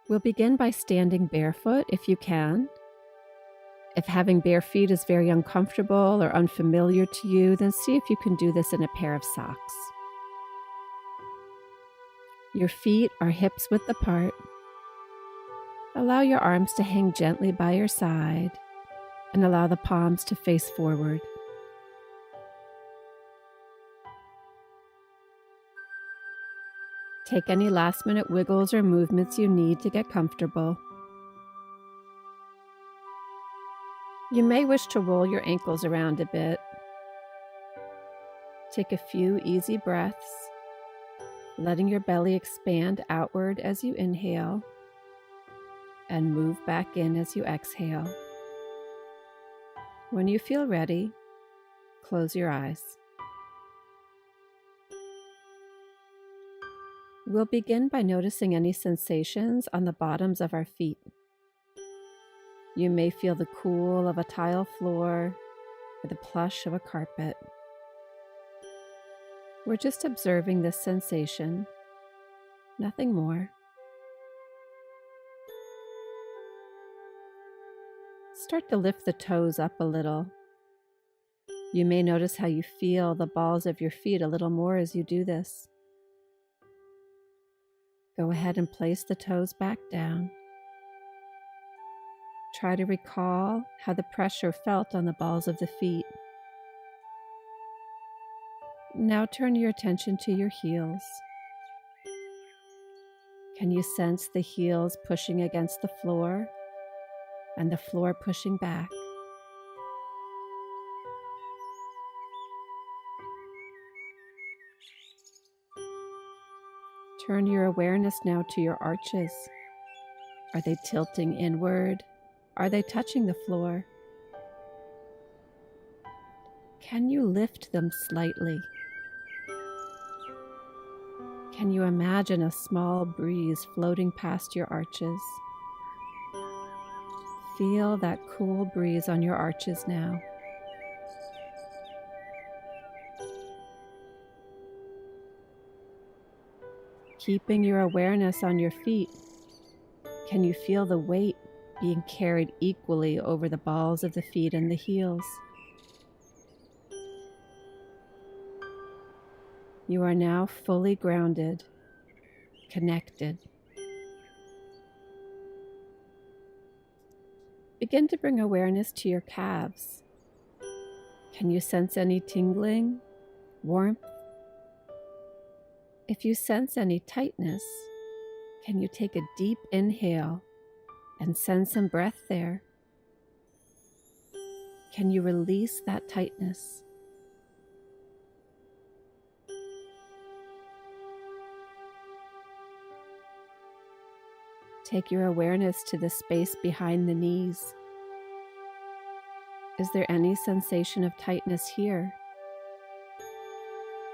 We'll begin by standing barefoot if you can. If having bare feet is very uncomfortable or unfamiliar to you, then see if you can do this in a pair of socks. Your feet are hips width apart. Allow your arms to hang gently by your side and allow the palms to face forward. Take any last-minute wiggles or movements you need to get comfortable. You may wish to roll your ankles around a bit. Take a few easy breaths, letting your belly expand outward as you inhale and move back in as you exhale. When you feel ready, close your eyes. We'll begin by noticing any sensations on the bottoms of our feet. You may feel the cool of a tile floor or the plush of a carpet. We're just observing this sensation, nothing more. Start to lift the toes up a little. You may notice how you feel the balls of your feet a little more as you do this. Go ahead and place the toes back down. Try to recall how the pressure felt on the balls of the feet. Now turn your attention to your heels. Can you sense the heels pushing against the floor and the floor pushing back? Turn your awareness now to your arches. Are they tilting inward? Are they touching the floor? Can you lift them slightly? Can you imagine a small breeze floating past your arches? Feel that cool breeze on your arches now. Keeping your awareness on your feet, can you feel the weight being carried equally over the balls of the feet and the heels? You are now fully grounded, connected. Begin to bring awareness to your calves. Can you sense any tingling, warmth? If you sense any tightness, can you take a deep inhale and send some breath there? Can you release that tightness? Take your awareness to the space behind the knees. Is there any sensation of tightness here?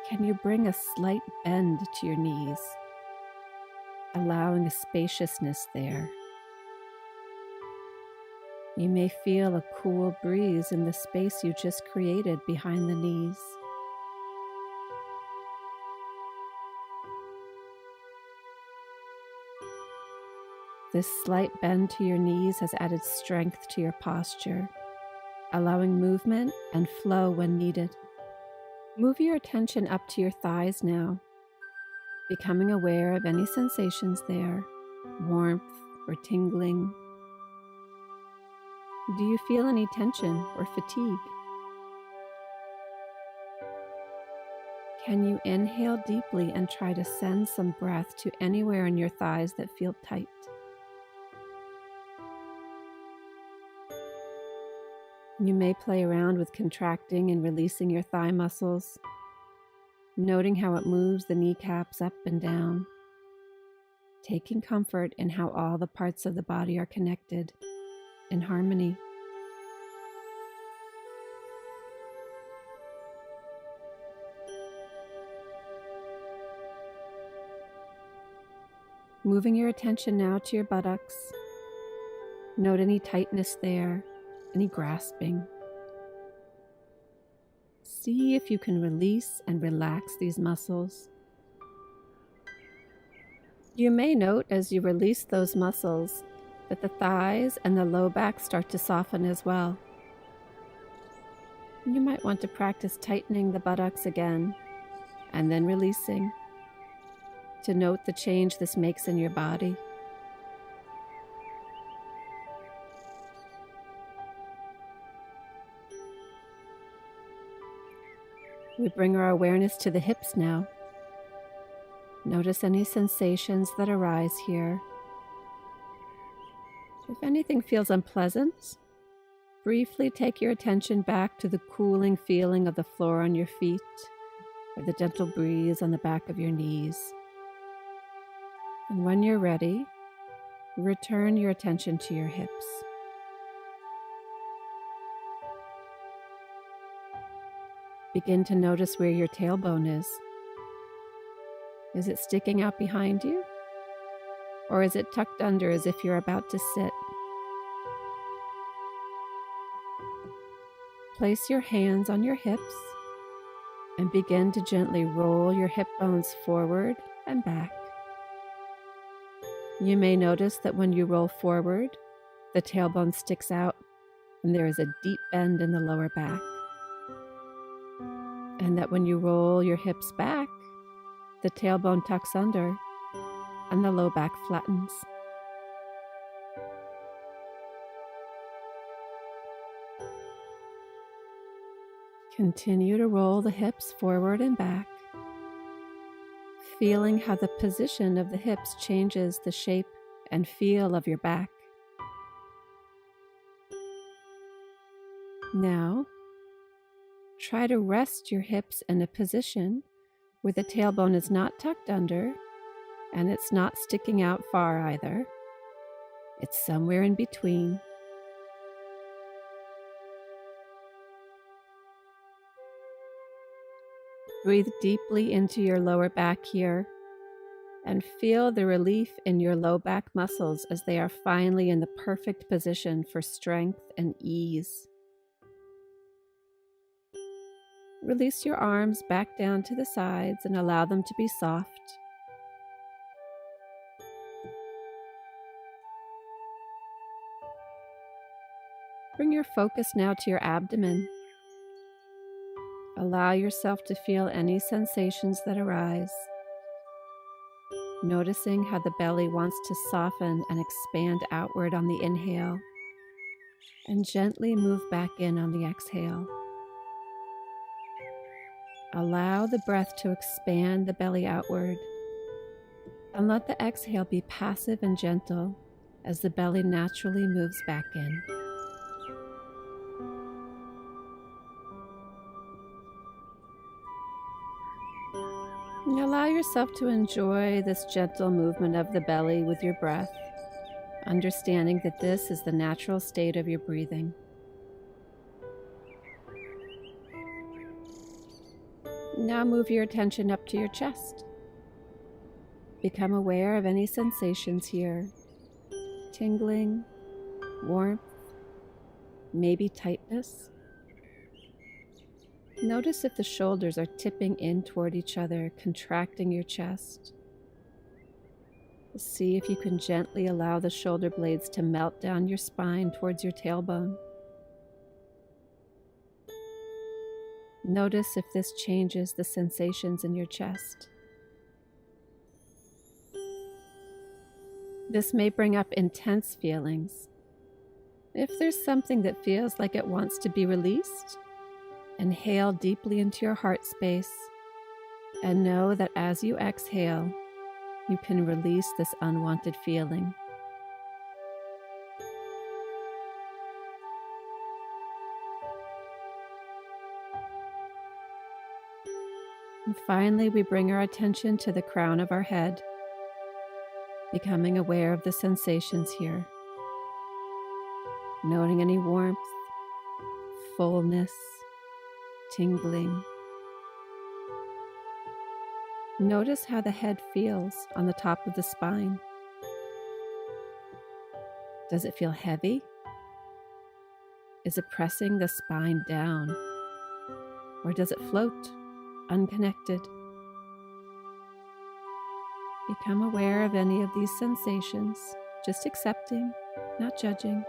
Can you bring a slight bend to your knees, allowing a spaciousness there? You may feel a cool breeze in the space you just created behind the knees. This slight bend to your knees has added strength to your posture, allowing movement and flow when needed. Move your attention up to your thighs now, becoming aware of any sensations there, warmth or tingling. Do you feel any tension or fatigue? Can you inhale deeply and try to send some breath to anywhere in your thighs that feel tight? You may play around with contracting and releasing your thigh muscles, noting how it moves the kneecaps up and down, taking comfort in how all the parts of the body are connected in harmony. Moving your attention now to your buttocks. Note any tightness there, any grasping. See if you can release and relax these muscles. You may note as you release those muscles that the thighs and the low back start to soften as well. You might want to practice tightening the buttocks again and then releasing to note the change this makes in your body. We bring our awareness to the hips now. Notice any sensations that arise here. If anything feels unpleasant, briefly take your attention back to the cooling feeling of the floor on your feet or the gentle breeze on the back of your knees. And when you're ready, return your attention to your hips. Begin to notice where your tailbone is. Is it sticking out behind you? Or is it tucked under as if you're about to sit? Place your hands on your hips and begin to gently roll your hip bones forward and back. You may notice that when you roll forward, the tailbone sticks out and there is a deep bend in the lower back. And that when you roll your hips back, the tailbone tucks under and the low back flattens. Continue to roll the hips forward and back, feeling how the position of the hips changes the shape and feel of your back. Now, try to rest your hips in a position where the tailbone is not tucked under and it's not sticking out far either. It's somewhere in between. Breathe deeply into your lower back here and feel the relief in your low back muscles as they are finally in the perfect position for strength and ease. Release your arms back down to the sides and allow them to be soft. Bring your focus now to your abdomen. Allow yourself to feel any sensations that arise, noticing how the belly wants to soften and expand outward on the inhale, and gently move back in on the exhale. Allow the breath to expand the belly outward, and let the exhale be passive and gentle as the belly naturally moves back in. And allow yourself to enjoy this gentle movement of the belly with your breath, understanding that this is the natural state of your breathing. Now move your attention up to your chest. Become aware of any sensations here: tingling, warmth, maybe tightness. Notice if the shoulders are tipping in toward each other, contracting your chest. See if you can gently allow the shoulder blades to melt down your spine towards your tailbone. Notice if this changes the sensations in your chest. This may bring up intense feelings. If there's something that feels like it wants to be released, inhale deeply into your heart space and know that as you exhale, you can release this unwanted feeling. And finally, we bring our attention to the crown of our head, becoming aware of the sensations here, noting any warmth, fullness, tingling. Notice how the head feels on the top of the spine. Does it feel heavy? Is it pressing the spine down? Or does it float, unconnected? Become aware of any of these sensations, just accepting, not judging.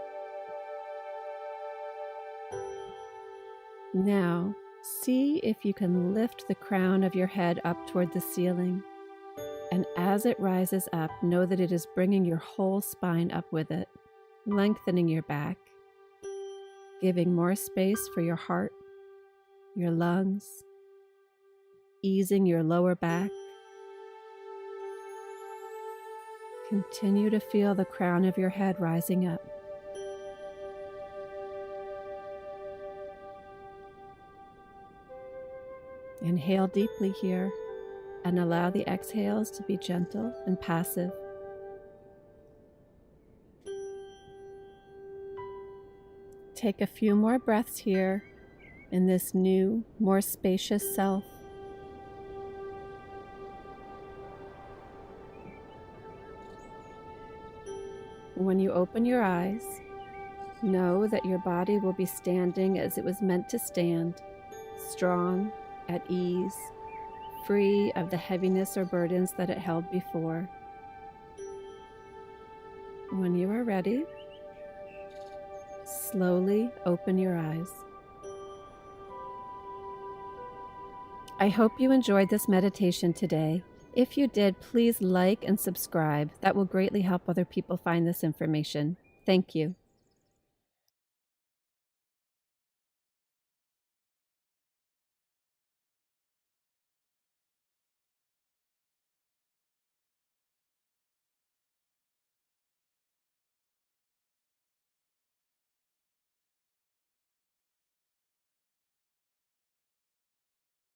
Now, see if you can lift the crown of your head up toward the ceiling. And as it rises up, know that it is bringing your whole spine up with it, lengthening your back, giving more space for your heart, your lungs, easing your lower back. Continue to feel the crown of your head rising up. Inhale deeply here and allow the exhales to be gentle and passive. Take a few more breaths here in this new, more spacious self. When you open your eyes, know that your body will be standing as it was meant to stand, strong, at ease, free of the heaviness or burdens that it held before. When you are ready, slowly open your eyes. I hope you enjoyed this meditation today. If you did, please like and subscribe. That will greatly help other people find this information. Thank you.